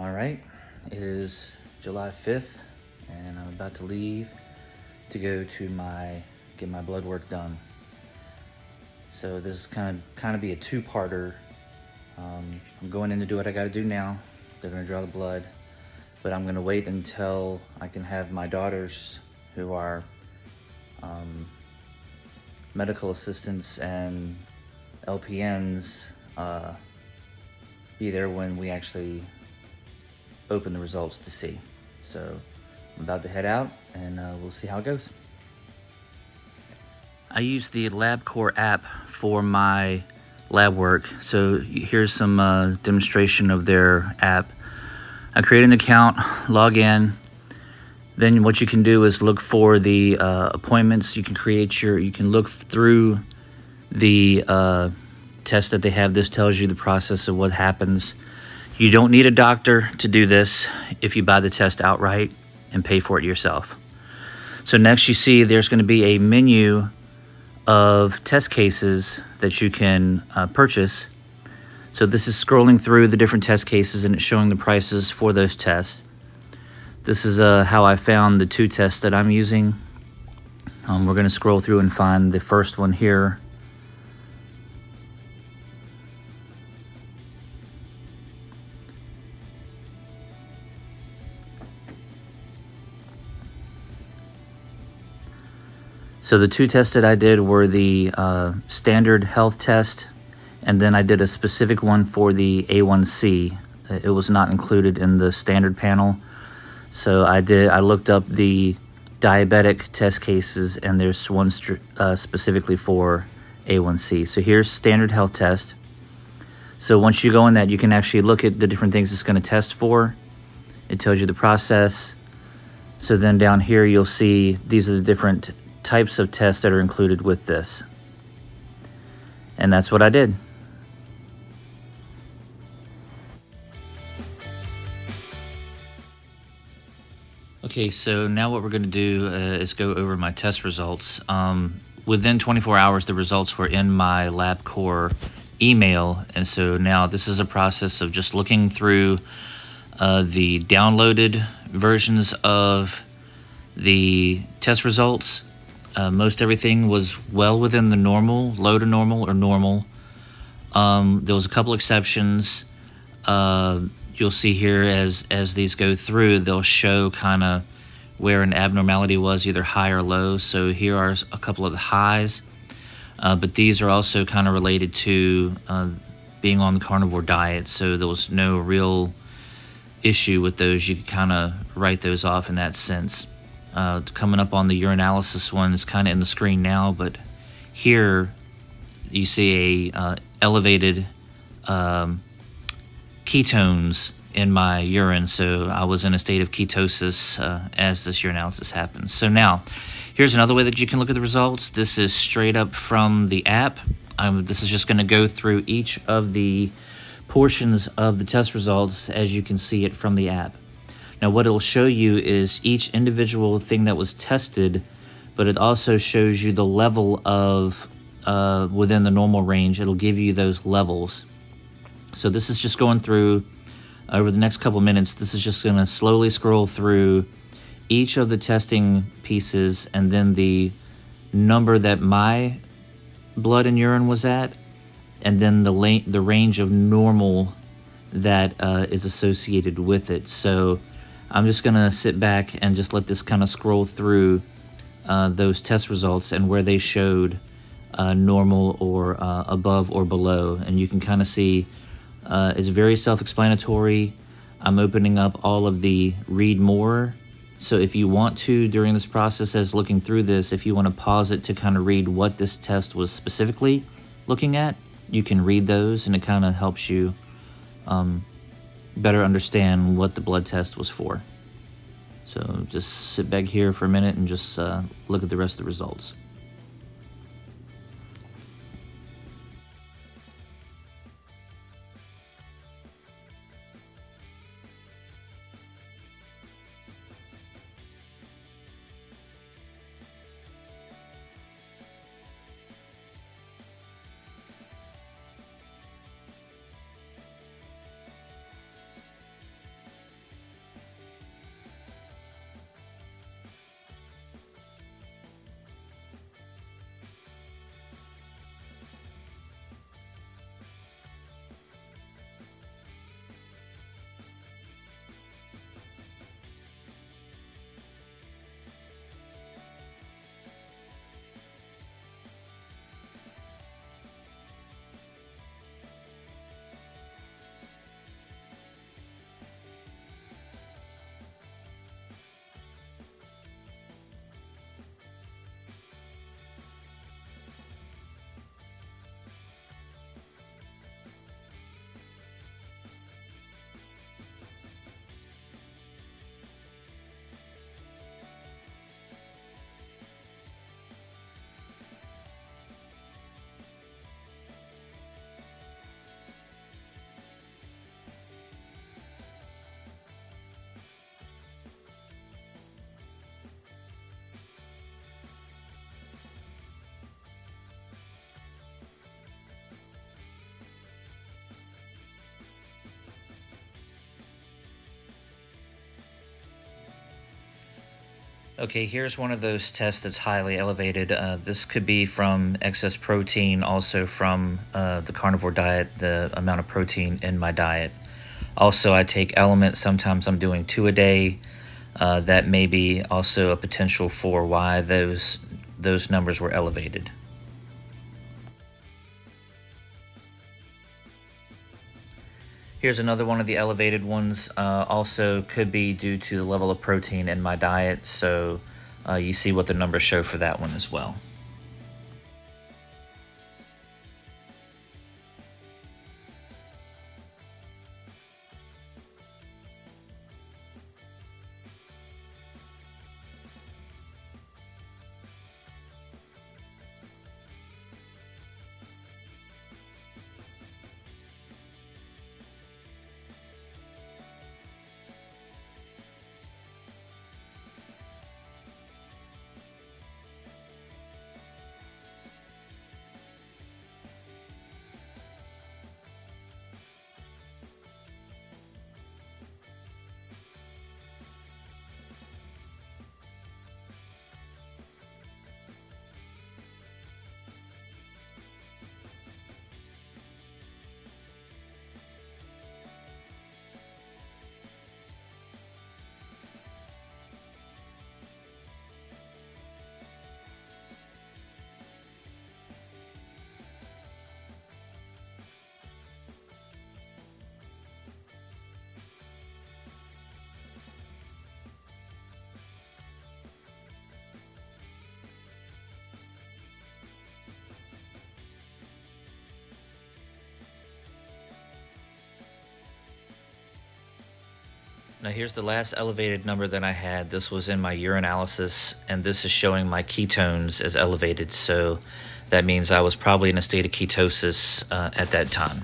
All right, it is July 5th, and I'm about to leave to go to get my blood work done. So this is kind of be a two-parter. I'm going in to do what I got to do now. They're going to draw the blood, but I'm going to wait until I can have my daughters, who are medical assistants and LPNs, be there when we actually open the results to see. So I'm about to head out, and we'll see how it goes. I use the Labcorp app for my lab work. So here's some demonstration of their app. I create an account, log in. Then what you can do is look for the appointments. You can look through the test that they have. This tells you the process of what happens. You don't need a doctor to do this if you buy the test outright and pay for it yourself. So next you see there's going to be a menu of test cases that you can purchase. So this is scrolling through the different test cases, and it's showing the prices for those tests. This is how I found the two tests that I'm using. We're going to scroll through and find the first one here. So the two tests that I did were the standard health test, and then I did a specific one for the A1C. It was not included in the standard panel. So I looked up the diabetic test cases, and there's one specifically for A1C. So here's standard health test. So once you go in that, you can actually look at the different things it's going to test for. It tells you the process. So then down here you'll see these are the different types of tests that are included with this. And that's what I did. Okay, so now what we're going to do is go over my test results. Within 24 hours, the results were in my Labcorp email, and so now this is a process of just looking through the downloaded versions of the test results. Most everything was well within the normal, low to normal, or normal. There was a couple exceptions. You'll see here as these go through, they'll show kind of where an abnormality was, either high or low. So here are a couple of the highs, but these are also kind of related to being on the carnivore diet. So there was no real issue with those. You could kind of write those off in that sense. Coming up on the urinalysis one is kind of in the screen now, but here you see a elevated ketones in my urine, so I was in a state of ketosis as this urinalysis happens. So now, here's another way that you can look at the results. This is straight up from the app. This is just going to go through each of the portions of the test results as you can see it from the app. Now what it'll show you is each individual thing that was tested, but it also shows you the level of within the normal range. It'll give you those levels. So this is just going through over the next couple minutes. This is just going to slowly scroll through each of the testing pieces, and then the number that my blood and urine was at, and then the range of normal that is associated with it. So I'm just going to sit back and just let this kind of scroll through those test results and where they showed normal or above or below. And you can kind of see it's very self-explanatory. I'm opening up all of the read more. So if you want to, during this process as looking through this, if you want to pause it to kind of read what this test was specifically looking at, you can read those, and it kind of helps you better understand what the blood test was for. So just sit back here for a minute and just look at the rest of the results. Okay, here's one of those tests that's highly elevated. This could be from excess protein, also from the carnivore diet, the amount of protein in my diet. Also, I take elements. Sometimes I'm doing 2 a day. That may be also a potential for why those numbers were elevated. Here's another one of the elevated ones. Also could be due to the level of protein in my diet. So you see what the numbers show for that one as well. Now here's the last elevated number that I had. This was in my urinalysis, and this is showing my ketones as elevated. So that means I was probably in a state of ketosis at that time.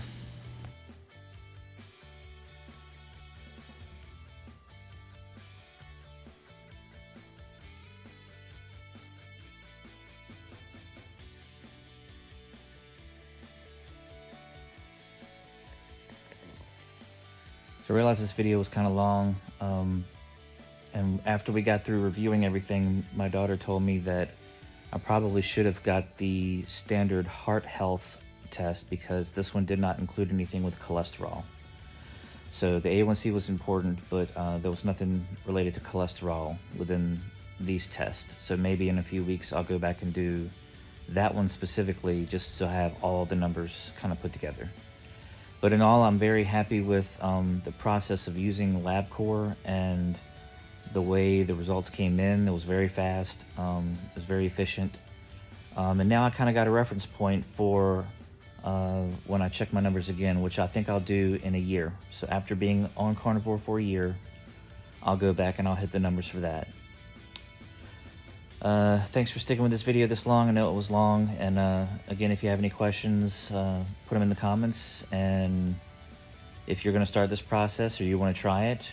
So I realized this video was kind of long. And after we got through reviewing everything, my daughter told me that I probably should have got the standard heart health test because this one did not include anything with cholesterol. So the A1C was important, but there was nothing related to cholesterol within these tests. So maybe in a few weeks I'll go back and do that one specifically just so I have all the numbers kind of put together. But in all, I'm very happy with the process of using Labcorp and the way the results came in. It was very fast, it was very efficient. And now I kind of got a reference point for when I check my numbers again, which I think I'll do in a year. So after being on Carnivore for a year, I'll go back and I'll hit the numbers for that. Thanks for sticking with this video this long. I know it was long, and again, if you have any questions, put them in the comments, and if you're going to start this process or you want to try it,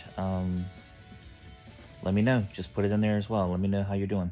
let me know. Just put it in there as well. Let me know how you're doing.